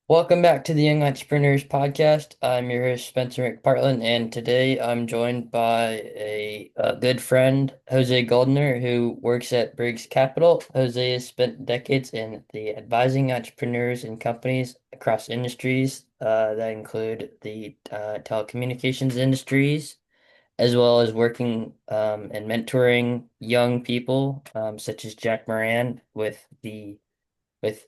Welcome back to the Young Entrepreneurs Podcast. I'm your host, Spencer McPartlin, and today I'm joined by a good friend, Jose Goldner, who works at Briggs Capital. Jose has spent decades in the advising entrepreneurs and companies across industries that include the telecommunications industries, as well as working and mentoring young people, such as Jack Moran with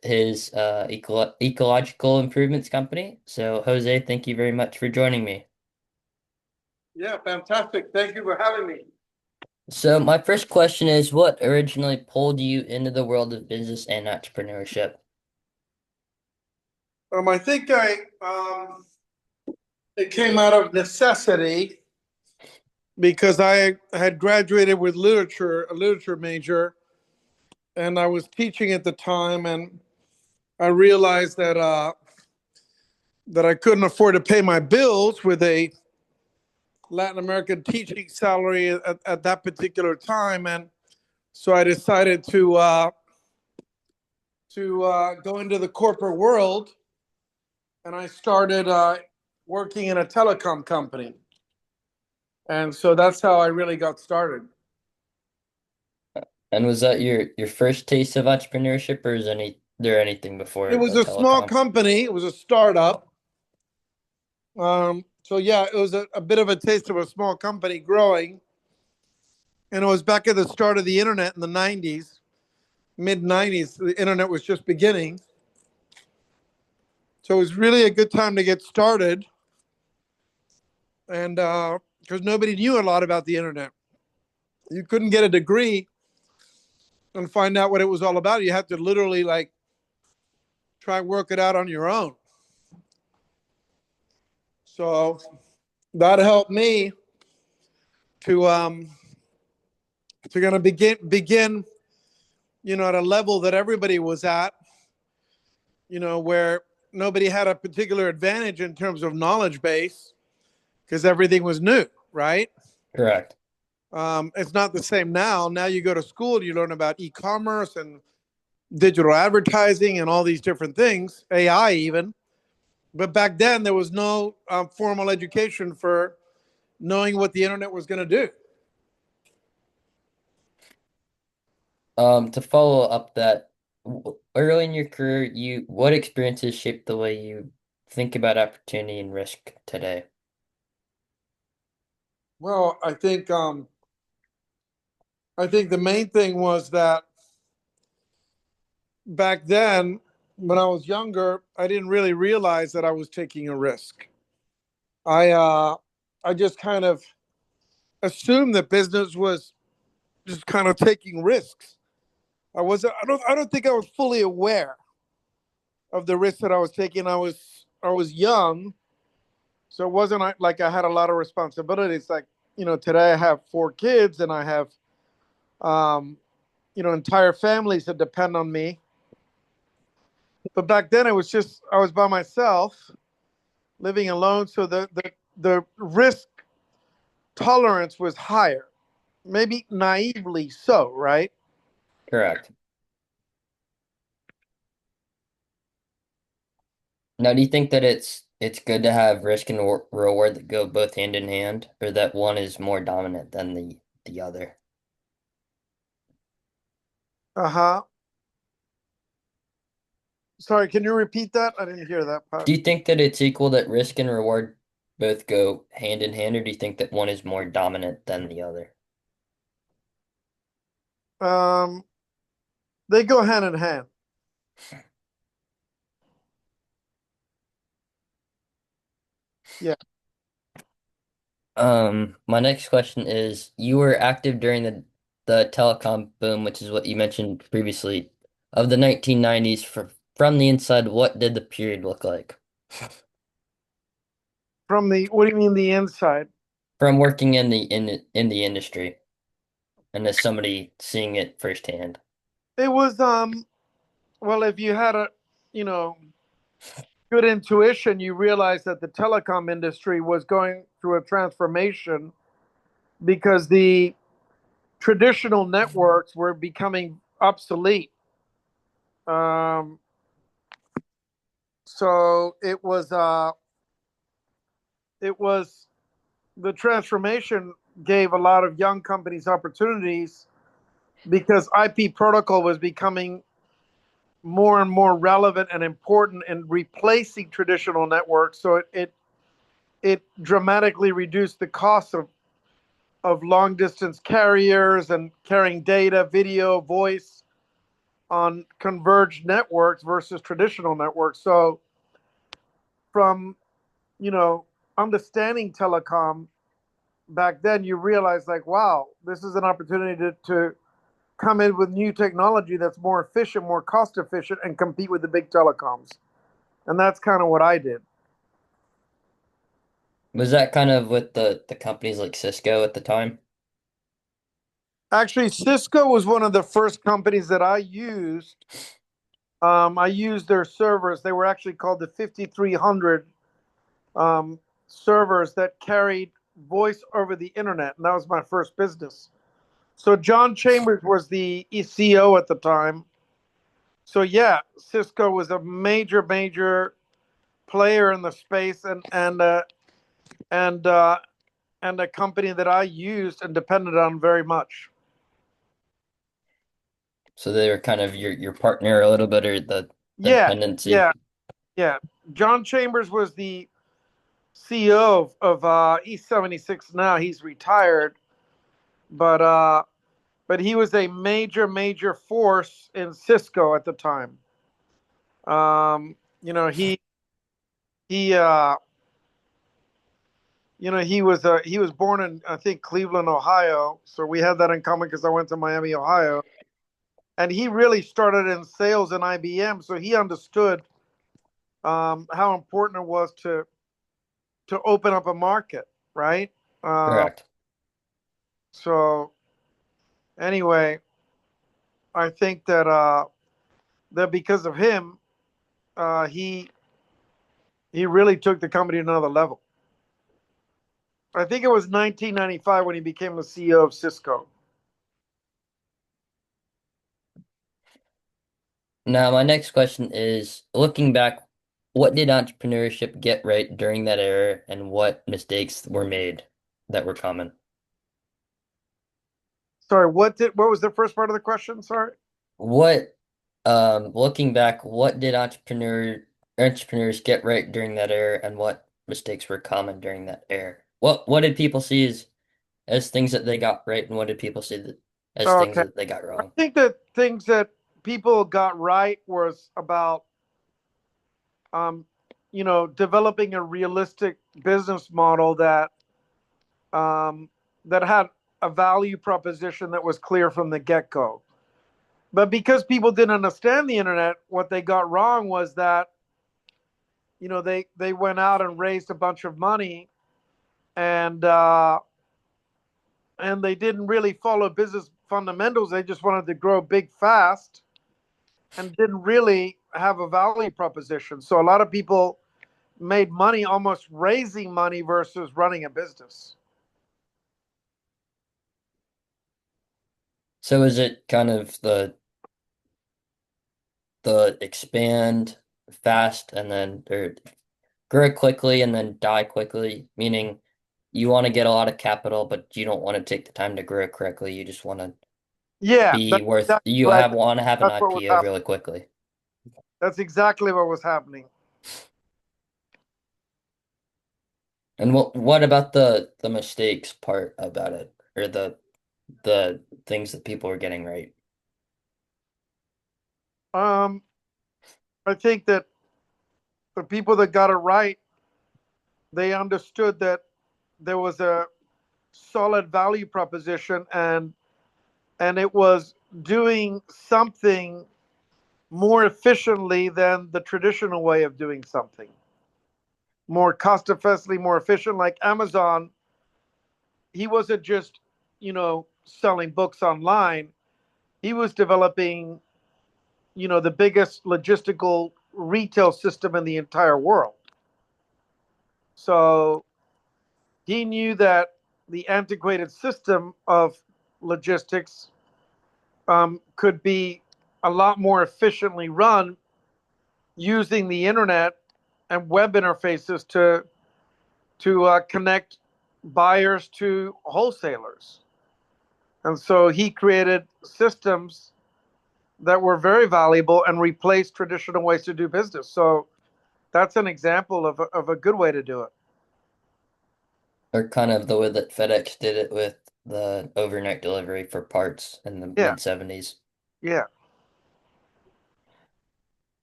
his Ecological Improvements company. So, Jose, thank you very much for joining me. Yeah, fantastic. Thank you for having me. So, my first question is, what originally pulled you into the world of business and entrepreneurship? I think it came out of necessity because I had graduated with a literature major, and I was teaching at the time, and I realized that I couldn't afford to pay my bills with a Latin American teaching salary at that particular time, and so I decided to go into the corporate world, and I started working in a telecom company. And so that's how I really got started. And was that your first taste of entrepreneurship, or is there anything It before was the a small telecom? company, it was a startup. So, yeah, it was a bit of a taste of a small company growing. And it was back at the start of the internet in the 90s, mid 90s. The internet was just beginning. So it was really a good time to get started. And because nobody knew a lot about the internet, you couldn't get a degree and find out what it was all about. You had to literally like try and work it out on your own. So that helped me to gonna begin at a level that everybody was at, where nobody had a particular advantage in terms of knowledge base because everything was new, right? Correct. It's not the same now. Now you go to school, you learn about e-commerce and digital advertising and all these different things, AI even. But back then, there was no formal education for knowing what the internet was going to do. To follow up that, early in your career, what experiences shaped the way you think about opportunity and risk today? Well, I think the main thing was that back then, when I was younger, I didn't really realize that I was taking a risk. I uh, I just kind of assumed that business was just kind of taking risks. I don't think I was fully aware of the risks that I was taking. I was young, so it wasn't like I had a lot of responsibilities. Like, today I have 4 kids and I have um, entire families that depend on me. But back then it was just I was by myself, living alone, so the risk tolerance was higher. Maybe naively so, right? Correct. Now, do you think that it's good to have risk and reward that go both hand in hand, or that one is more dominant than the other? Uh-huh. Sorry, can you repeat that? I didn't hear that part. Do you think that it's equal that risk and reward both go hand in hand, or do you think that one is more dominant than the other? Um, they go hand in hand. Yeah. My next question is, you were active during the telecom boom, which is what you mentioned previously, of the 1990s. From the inside, what did the period look like? What do you mean the inside? From working in the industry and as somebody seeing it firsthand. It was well, if you had a you know good intuition, you realized that the telecom industry was going through a transformation because the traditional networks were becoming obsolete. Um, So it was the transformation gave a lot of young companies opportunities because IP protocol was becoming more and more relevant and important in replacing traditional networks. So it dramatically reduced the cost of long distance carriers and carrying data, video, voice on converged networks versus traditional networks. So from, you know, understanding telecom back then, you realize like, wow, this is an opportunity to come in with new technology that's more efficient, more cost efficient, and compete with the big telecoms. And that's kind of what I did. Was that kind of with the companies like Cisco at the time? Actually, Cisco was one of the first companies that I used. I used their servers. They were actually called the 5300 servers that carried voice over the internet. And that was my first business. So John Chambers was the CEO at the time. So yeah, Cisco was a major player in the space, and and a company that I used and depended on very much. So they were kind of your partner a little bit, or the Yeah, dependency. yeah, yeah. John Chambers was the CEO of E76 now. He's retired, but but he was a major force in Cisco at the time. You know, he he was born in, I think, Cleveland, Ohio. So we had that in common because I went to Miami, Ohio. And he really started in sales in IBM, so he understood how important it was to open up a market, right? Uh, Correct. so anyway, I think that because of him, uh, he he really took the company to another level. I think it was 1995 when he became the CEO of Cisco. Now, my next question is, looking back, what did entrepreneurship get right during that era, and what mistakes were made that were common? Sorry, what was the first part of the question? Sorry. What, looking back, what did entrepreneurs get right during that era, and what mistakes were common during that era? What did people see as things that they got right, and what did people see as things Okay. that they got I wrong? think that things that people got right was about um, developing a realistic business model um, that had a value proposition that was clear from the get go. But because people didn't understand the internet, what they got wrong was that they went out and raised a bunch of money, and and they didn't really follow business fundamentals. They just wanted to grow big fast and didn't really have a value proposition. So a lot of people made money almost raising money versus running a business. So is it kind of the expand fast and then or grow quickly and then die quickly, meaning you want to get a lot of capital, but you don't want to take the time to grow correctly. You just want to Yeah, be worth, that's you what I have think. want to have an That's what was IPO happening. really quickly. That's exactly what was happening. And what about the mistakes part about it or the things that people are getting right? Um, I think that the people that got it right, they understood that there was a solid value proposition, and it was doing something more efficiently than the traditional way of doing something. More cost effectively, more efficient. Like Amazon, he wasn't just, selling books online. He was developing, the biggest logistical retail system in the entire world. So he knew that the antiquated system of logistics could be a lot more efficiently run using the internet and web interfaces to connect buyers to wholesalers. And so he created systems that were very valuable and replaced traditional ways to do business. So that's an example of a good way to do it. Or kind of the way that FedEx did it with the overnight delivery for parts in the Yeah, mid 70s. yeah.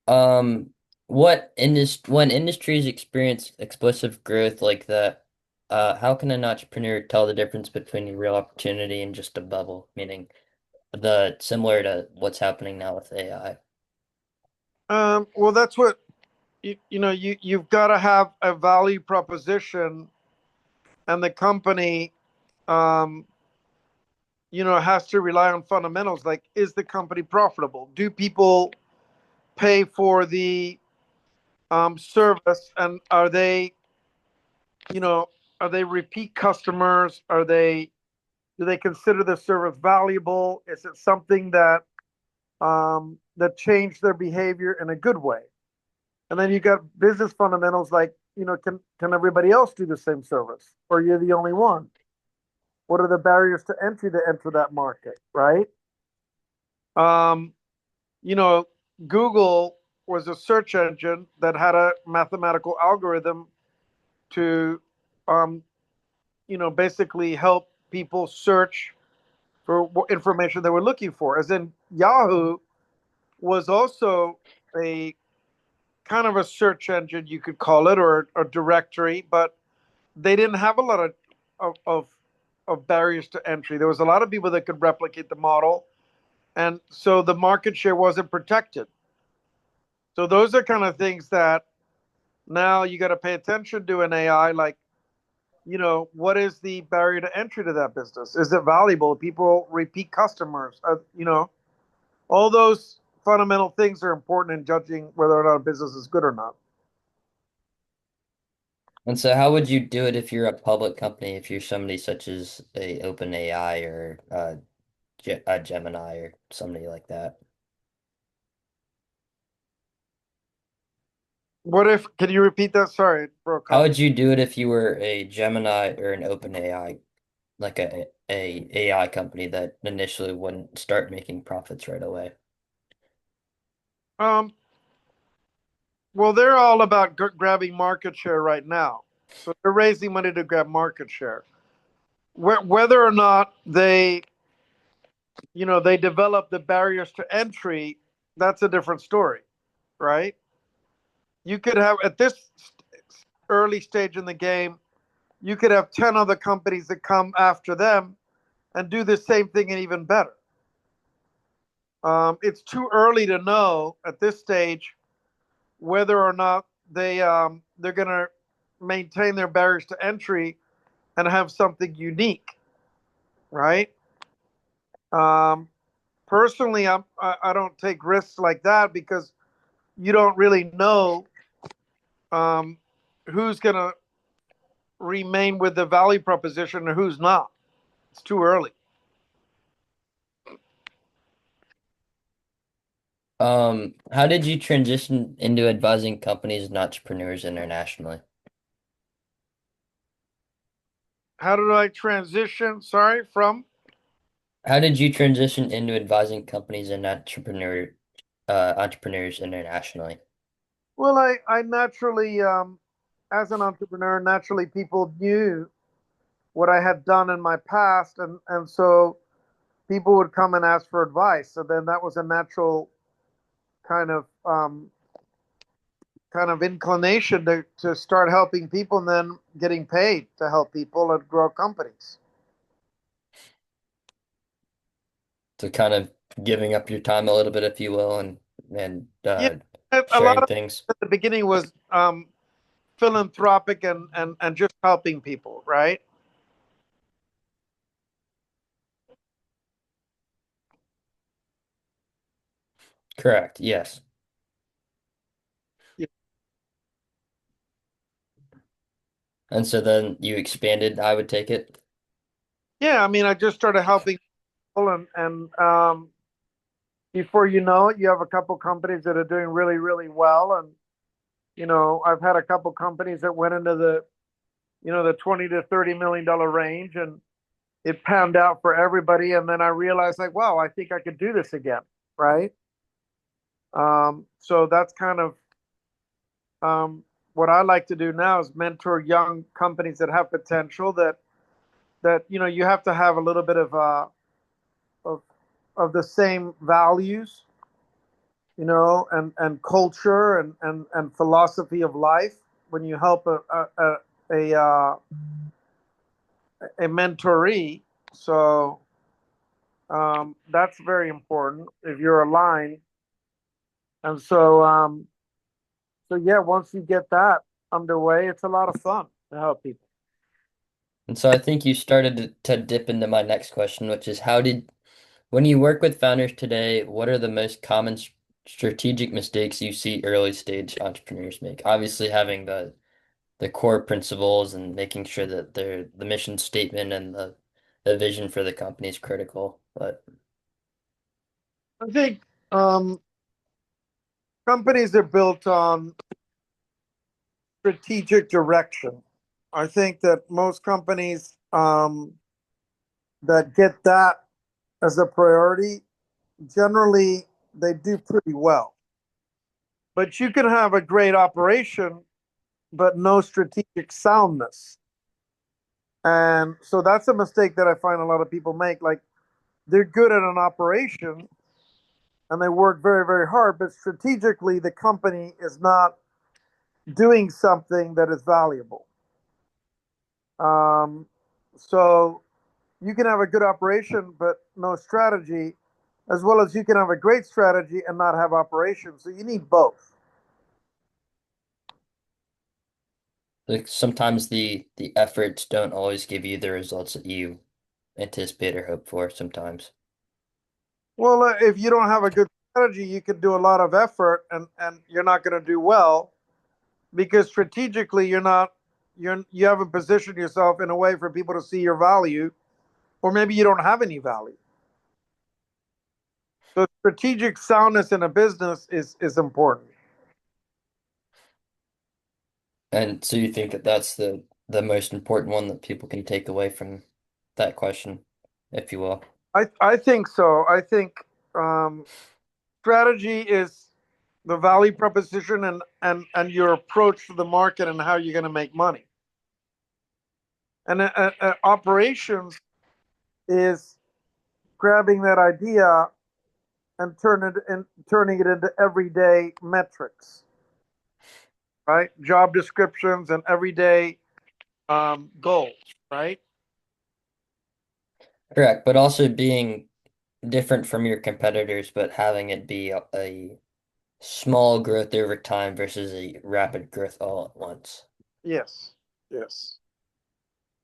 Um, when industries experience explosive growth like that, how can an entrepreneur tell the difference between a real opportunity and just a bubble? Meaning the similar to what's happening now with AI. Well, that's what you've got to have a value proposition, and the company, um, has to rely on fundamentals. Like, is the company profitable? Do people pay for the service, and you know, are they repeat customers? Do they consider the service valuable? Is it something that changed their behavior in a good way? And then you got business fundamentals like, can everybody else do the same service, or you're the only one? What are the barriers to entry to enter that market, right? Um, you know, Google was a search engine that had a mathematical algorithm to, um, basically help people search for information they were looking for. As in, Yahoo was also a kind of a search engine, you could call it, or a directory, but they didn't have a lot of, of, of barriers to entry. There was a lot of people that could replicate the model, and so the market share wasn't protected. So those are kind of things that now you got to pay attention to in AI. Like, what is the barrier to entry to that business? Is it valuable? People repeat customers? All those fundamental things are important in judging whether or not a business is good or not. And so how would you do it if you're a public company, if you're somebody such as a OpenAI or a Gemini or somebody like that? What if? Can you repeat that? Sorry, it broke How up. would you do it if you were a Gemini or an OpenAI, like a AI company that initially wouldn't start making profits right away? Um, well, they're all about grabbing market share right now. So they're raising money to grab market share. Whether or not they develop the barriers to entry, that's a different story, right? You could have at this early stage in the game, you could have 10 other companies that come after them and do the same thing and even better. It's too early to know at this stage whether or not they're going to maintain their barriers to entry and have something unique, right? Um, Personally, I don't take risks like that because you don't really know um, who's going to remain with the value proposition and who's not. It's too early. How did you transition into advising companies and entrepreneurs internationally? How did I transition? Sorry, from? How did you transition into advising companies and entrepreneurs internationally? Well, I naturally, as an entrepreneur, naturally people knew what I had done in my past, and so people would come and ask for advice. So then that was a natural kind of um, kind of inclination to start helping people and then getting paid to help people and grow companies. To kind of giving up your time a little bit, if you will, and Yeah, a lot sharing of things. at the beginning was philanthropic and just helping people, right? Correct. Yes. And so then you expanded, I would take it. Yeah, I mean, I just started helping people, and before you know it, you have a couple companies that are doing really, really well, I've had a couple companies that went into the 20 to $30 million range, and it panned out for everybody. And then I realized, like, wow, I think I could do this again, right? So that's kind of what I like to do now is mentor young companies that have potential. That you have to have a little bit of of the same values, and culture and philosophy of life when you help a mentoree. So that's very important if you're aligned. And so yeah, once you get that underway, it's a lot of fun to help people. And so I think you started to dip into my next question, which is when you work with founders today, what are the most common strategic mistakes you see early stage entrepreneurs make? Obviously, having the core principles and making sure that the mission statement and the vision for the company is critical. But I think um, companies are built on strategic direction. I think that most companies that get that as a priority, generally they do pretty well. But you can have a great operation, but no strategic soundness. And so that's a mistake that I find a lot of people make. Like they're good at an operation and they work very, very hard, but strategically the company is not doing something that is valuable. Um, so you can have a good operation but no strategy, as well as you can have a great strategy and not have operations. So you need both. like sometimes the efforts don't always give you the results that you anticipate or hope for sometimes. Well, if you don't have a good strategy, you could do a lot of effort and you're not going to do well because strategically you're not you haven't positioned yourself in a way for people to see your value, or maybe you don't have any value. So strategic soundness in a business is important. And so you think that that's the most important one that people can take away from that question, if you will. I think so. I think um, strategy is the value proposition and your approach to the market and how you're going to make money. And operations is grabbing that idea and turning it into everyday metrics, right? Job descriptions and everyday goals, right? Correct, but also being different from your competitors, but having it be a small growth over time versus a rapid growth all at once. Yes, yes.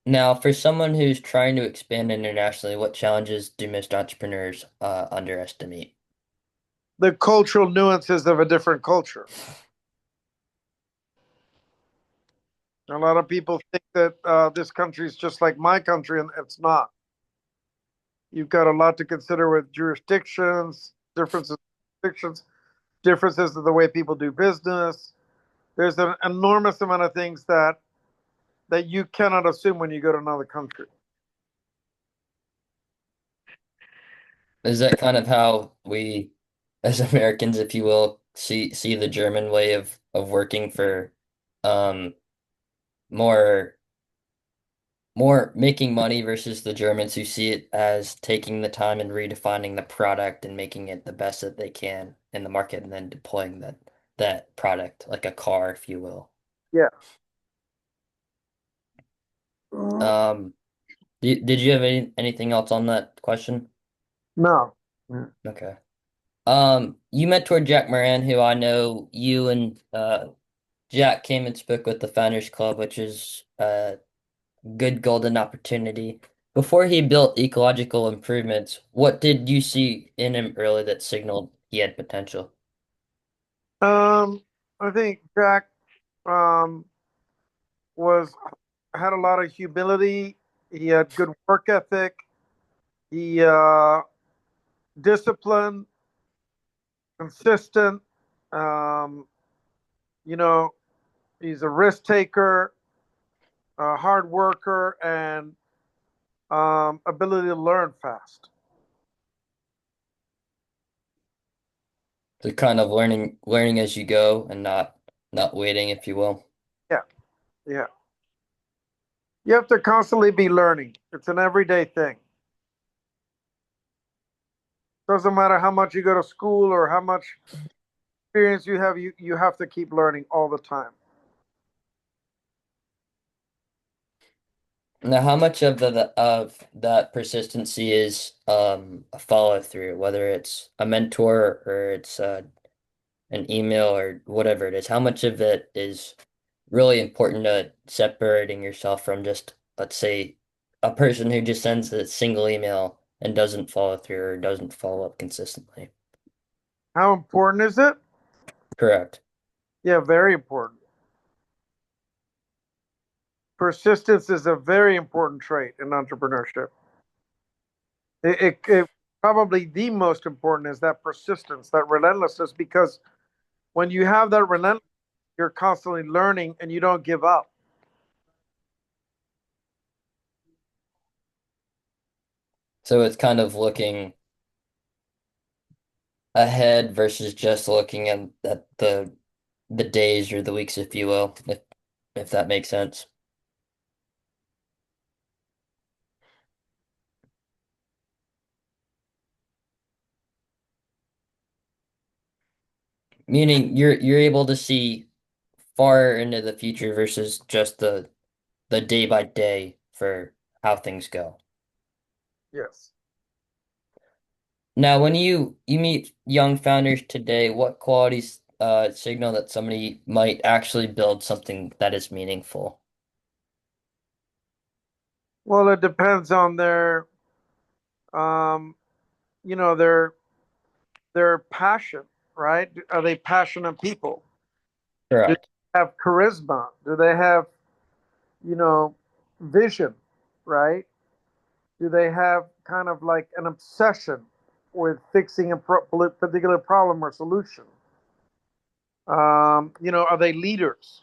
Now, for someone who's trying to expand internationally, what challenges do most entrepreneurs underestimate? The cultural nuances of a different culture. A lot of people think that this country is just like my country, and it's not. You've got a lot to consider with jurisdictions, jurisdictions, differences of the way people do business. There's an enormous amount of things that you cannot assume when you go to another country. Is that kind of how we, as Americans, if you will, see the German way of working for um more more making money versus the Germans who see it as taking the time and redefining the product and making it the best that they can in the market and then deploying that product like a car, if you will. Yeah. Um, did you have anything else on that question? No. Okay. You mentored Jack Moran, who I know you and Jack came and spoke with the Founders Club, which is a good golden opportunity. Before he built Ecological Improvements, what did you see in him early that signaled he had potential? I think Jack um, was had a lot of humility. He had good work ethic. He disciplined, consistent. Um, you know, He's a risk taker, a hard worker, and ability to learn fast. So kind of learning as you go and not waiting, if you will. Yeah, yeah. You have to constantly be learning. It's an everyday thing. Doesn't matter how much you go to school or how much experience you have. You have to keep learning all the time. Now, how much of the of that persistency is a follow through, whether it's a mentor or it's an email or whatever it is? How much of it is really important to separating yourself from just, let's say, a person who just sends a single email and doesn't follow through or doesn't follow up consistently? How important is it? Correct. Yeah, very important. Persistence is a very important trait in entrepreneurship. It probably the most important is that persistence, that relentlessness, because when you have that relentless, you're constantly learning and you don't give up. So it's kind of looking ahead versus just looking at the days or the weeks, if you will, if that makes sense. Meaning you're able to see far into the future versus just the day by day for how things go. Yes. Now, when you meet young founders today, what qualities signal that somebody might actually build something that is meaningful? Well, it depends on um, their passion, right? Are they passionate people? Do Correct. they have charisma? Do they have, you know, vision, right? Do they have kind of like an obsession with fixing a particular problem or solution? Are they leaders?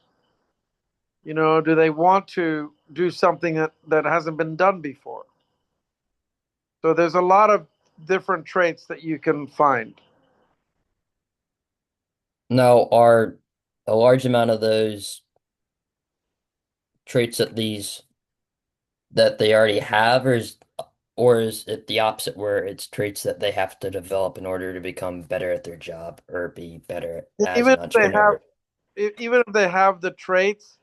Do they want to do something that hasn't been done before? So there's a lot of different traits that you can find. Now, are a large amount of those traits that they already have, or is it the opposite where it's traits that they have to develop in order to become better at their job or be better as Even an if they have, entrepreneur? even if they have the traits,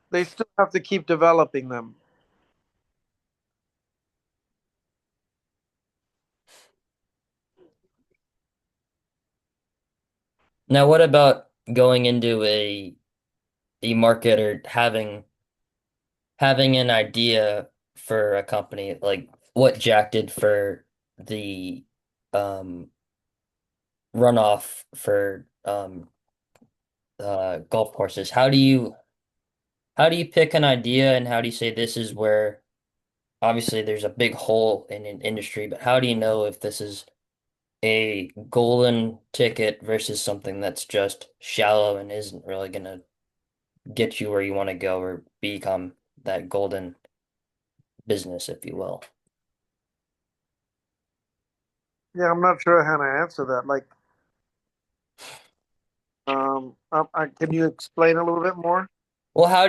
they still have to keep developing them. Now, what about going into a market or having an idea for a company like what Jack did for the um runoff for golf courses? How do you pick an idea and how do you say this is where obviously there's a big hole in an industry, but how do you know if this is a golden ticket versus something that's just shallow and isn't really gonna get you where you want to go or become that golden business, if you will? Yeah, I'm not sure how to answer that. Like, can you explain a little bit more? Well, how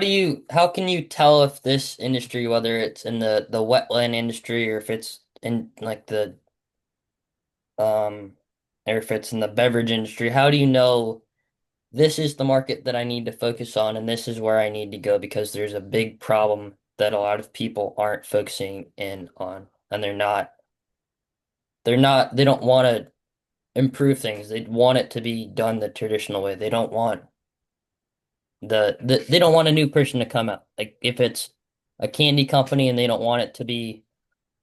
can you tell if this industry, whether it's in the wetland industry or if it's in like the um or if it's in the beverage industry, how do you know this is the market that I need to focus on and this is where I need to go because there's a big problem that a lot of people aren't focusing in on and they don't want to improve things. They want it to be done the traditional way. They don't want they don't want a new person to come out. Like if it's a candy company and they don't want it to be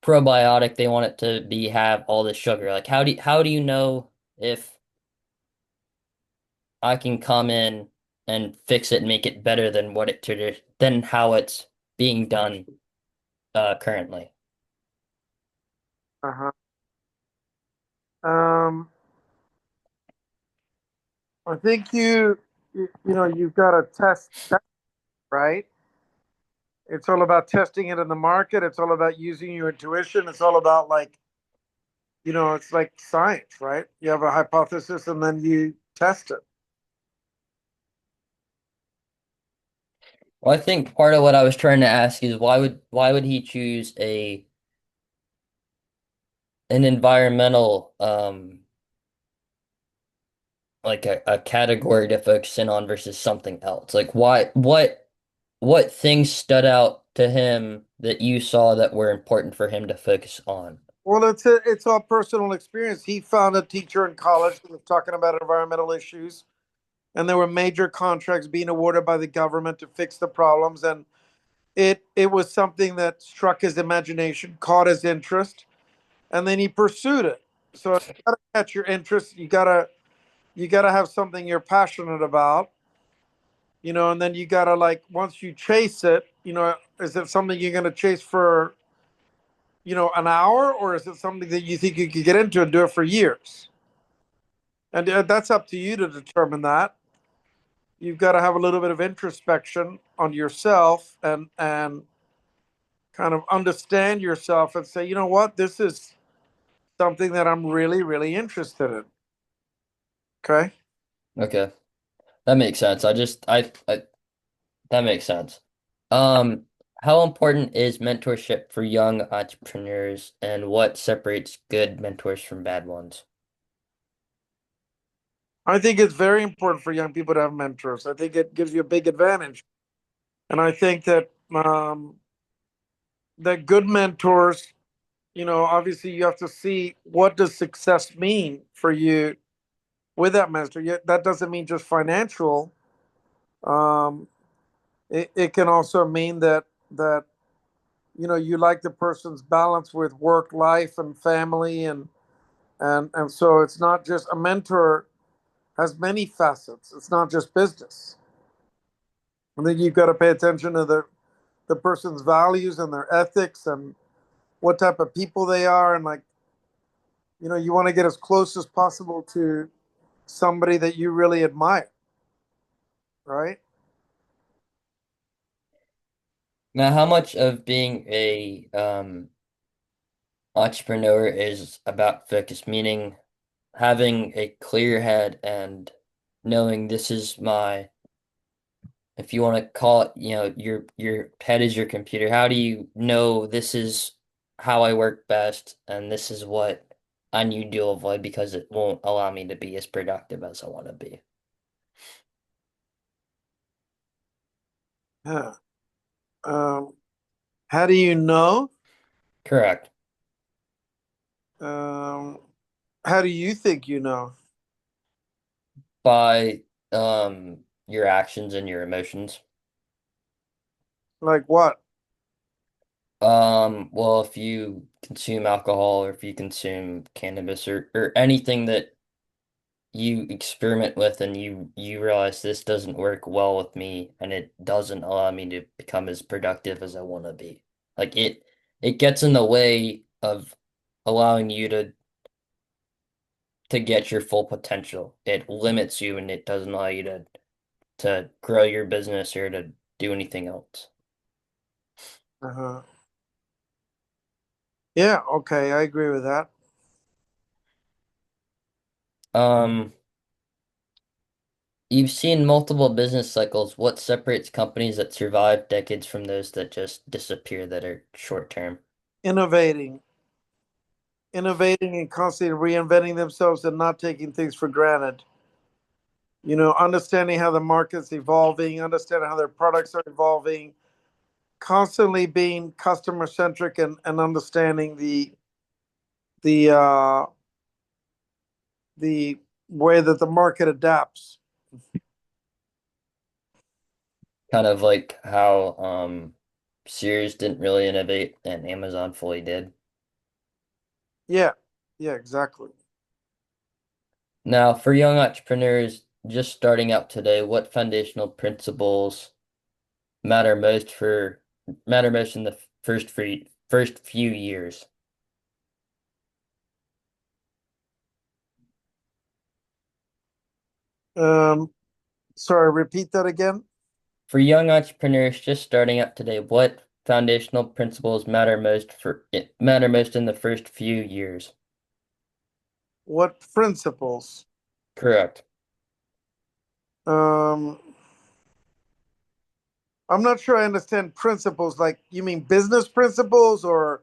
probiotic, they want it to be have all this sugar. Like how do you know if I can come in and fix it and make it better than than how it's being done currently? Uh-huh. Um, I think you. you've got to test that, right? It's all about testing it in the market. It's all about using your intuition. It's all about like, it's like science, right? You have a hypothesis and then you test it. Well, I think part of what I was trying to ask is why would he choose a an environmental like a category to focus in on versus something else? Like what things stood out to him that you saw that were important for him to focus on? Well, it's all personal experience. He found a teacher in college who was talking about environmental issues, and there were major contracts being awarded by the government to fix the problems. And it was something that struck his imagination, caught his interest, and then he pursued it. So you gotta catch your interest. You gotta have something you're passionate about, and then you gotta like once you chase it, is it something you're gonna chase for, an hour, or is it something that you think you could get into and do it for years? And that's up to you to determine that. You've got to have a little bit of introspection on yourself and kind of understand yourself and say, you know what, this is something that I'm really, really interested in. Okay. Okay, that makes sense. I that makes sense. Um, how important is mentorship for young entrepreneurs, and what separates good mentors from bad ones? I think it's very important for young people to have mentors. I think it gives you a big advantage. And I think that good mentors, obviously you have to see what does success mean for you with that mentor. Yet that doesn't mean just financial. Um, it can also mean that you like the person's balance with work life and family and so it's not just a mentor has many facets. It's not just business. I think you've got to pay attention to the person's values and their ethics and what type of people they are, and like you want to get as close as possible to somebody that you really admire, right? Now, how much of being a entrepreneur is about focus, meaning having a clear head and knowing this is my, if you want to call it, your head is your computer. How do you know this is how I work best and this is what I need to avoid because it won't allow me to be as productive as I want to be? Yeah. um, how do you know? Correct. um, how do you think you know? By your actions and your emotions. Like what? Well, if you consume alcohol or if you consume cannabis or anything that you experiment with and you realize this doesn't work well with me and it doesn't allow me to become as productive as I want to be. Like it gets in the way of allowing you to get your full potential. It limits you and it doesn't allow you to grow your business or to do anything else. Uh-huh. Yeah, okay, I agree with that. Um, you've seen multiple business cycles. What separates companies that survive decades from those that just disappear that are short term? Innovating, innovating and constantly reinventing themselves and not taking things for granted. Understanding how the market's evolving, understanding how their products are evolving, constantly being customer centric and understanding the the way that the market adapts. Kind of like how Sears didn't really innovate and Amazon fully did. Yeah, yeah, exactly. Now, for young entrepreneurs just starting out today, what foundational principles matter most in the first few years? Um, Sorry, repeat that again. For young entrepreneurs just starting up today, what foundational principles matter most in the first few years? What principles? Correct. Um, I'm not sure I understand principles. Like, you mean business principles or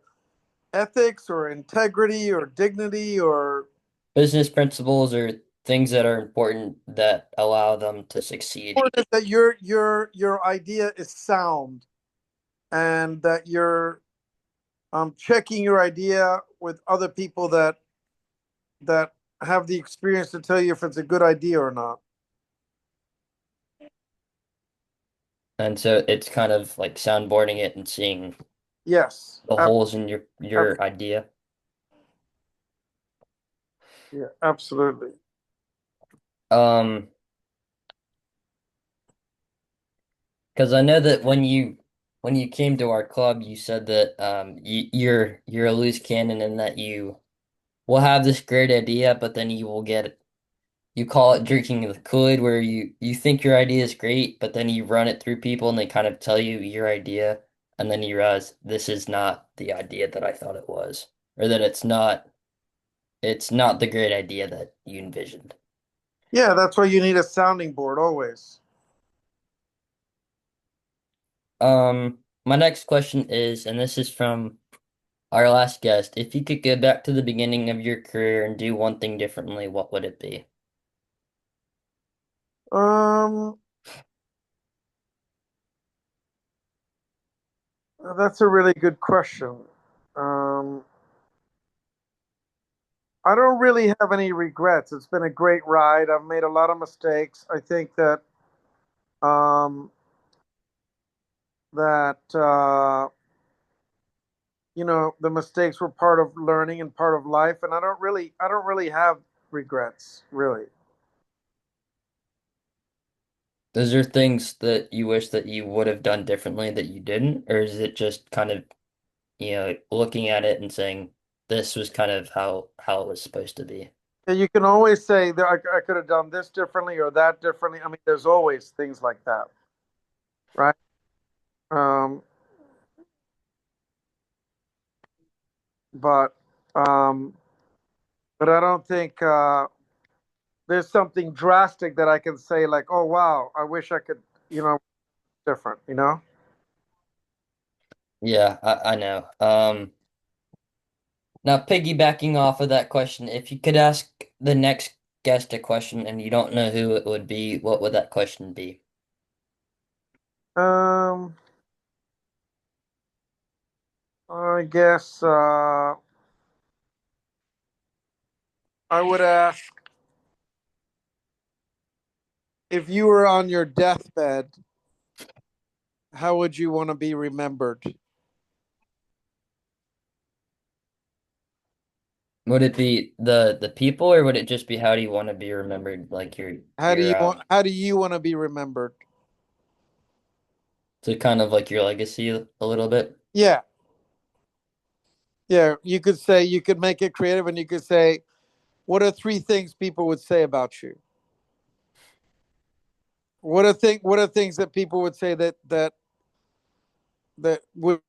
ethics or integrity or dignity or Business principles are things that are important that allow them to succeed. or that your idea is sound and that you're checking your idea with other people that have the experience to tell you if it's a good idea or not. And so it's kind of like soundboarding it and seeing Yes. the holes in your Ab- idea. yeah, absolutely. Um, because I know that when you came to our club, you said that you're a loose cannon and that you will have this great idea, but then you will get you call it drinking the Kool-Aid, where you think your idea is great, but then you run it through people and they kind of tell you your idea, and then you realize this is not the idea that I thought it was, or that it's not the great idea that you envisioned. Yeah, that's why you need a sounding board always. My next question is, and this is from our last guest, if you could go back to the beginning of your career and do one thing differently, what would it be? Um, that's a really good question. Um, I don't really have any regrets. It's been a great ride. I've made a lot of mistakes. I think um, that the mistakes were part of learning and part of life, and I don't really have regrets, really. Those are things that you wish that you would have done differently that you didn't, or is it just kind of, looking at it and saying this was kind of how it was supposed to be? And you can always say that I could have done this differently or that differently. I mean, there's always things like that, right? Um, but um, but I don't think there's something drastic that I can say like, oh wow, I wish I could, different, Yeah, I know. Now piggybacking off of that question, if you could ask the next guest a question and you don't know who it would be, what would that question be? Um, I guess I would ask if you were on your deathbed, how would you want to be remembered? Would it be the people, or would it just be how do you want to be remembered? Like How do your you want how do you want to be remembered? so kind of like your legacy a little bit. Yeah. Yeah, you could make it creative and you could say, what are three things people would say about you? What are things that people would say that would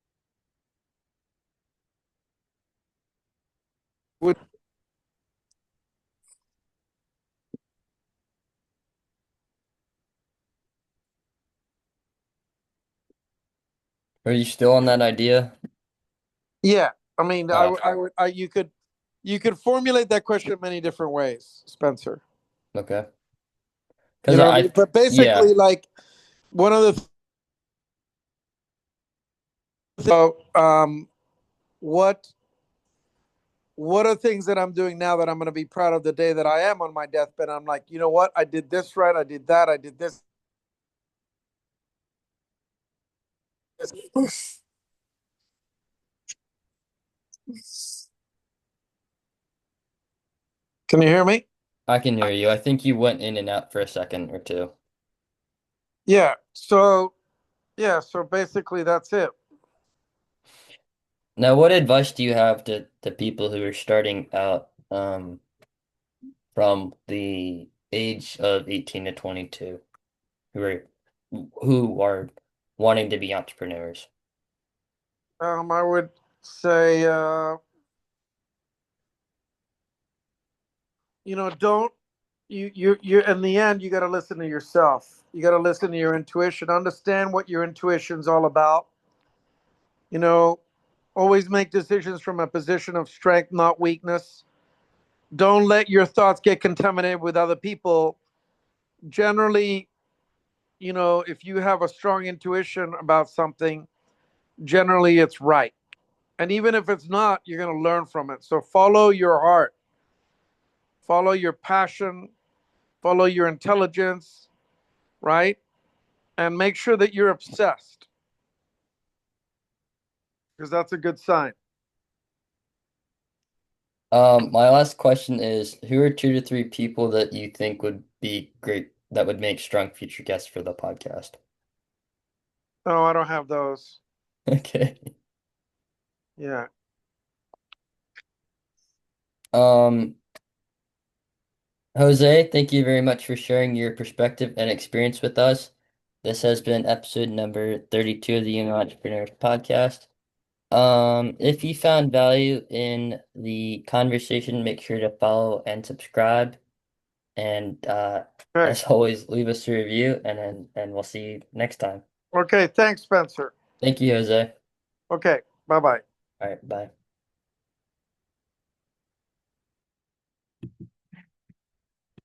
Are you still on that idea? yeah. I mean, Uh, I would you could formulate that question many different ways, Spencer. okay. You Because know what I mean? But yeah. basically, like one of the so what what are things that I'm doing now that I'm going to be proud of the day that I am on my deathbed? I'm like, you know what? I did this right. I did that. I did this. Can you hear me? I can hear you. I think you went in and out for a second or two. Yeah. So basically that's it. Now, what advice do you have to people who are starting out from the age of 18 to 22? who are wanting to be entrepreneurs? I would say, don't you in the end you got to listen to yourself. You got to listen to your intuition. Understand what your intuition's all about. You know, always make decisions from a position of strength, not weakness. Don't let your thoughts get contaminated with other people. Generally, if you have a strong intuition about something, generally it's right. And even if it's not, you're going to learn from it. So follow your heart, follow your passion, follow your intelligence, right? And make sure that you're obsessed because that's a good sign. My last question is, who are 2 to 3 people that you think would be great, that would make strong future guests for the podcast? Oh, I don't have those. Okay. Yeah. Um, Jose, thank you very much for sharing your perspective and experience with us. This has been episode number 32 of the Young Entrepreneurs Podcast. If you found value in the conversation, make sure to follow and subscribe. And Okay. as always, leave us a review, and we'll see you next time. Okay. Thanks, Spencer. Thank you, Jose. Okay. Bye bye. All right, bye.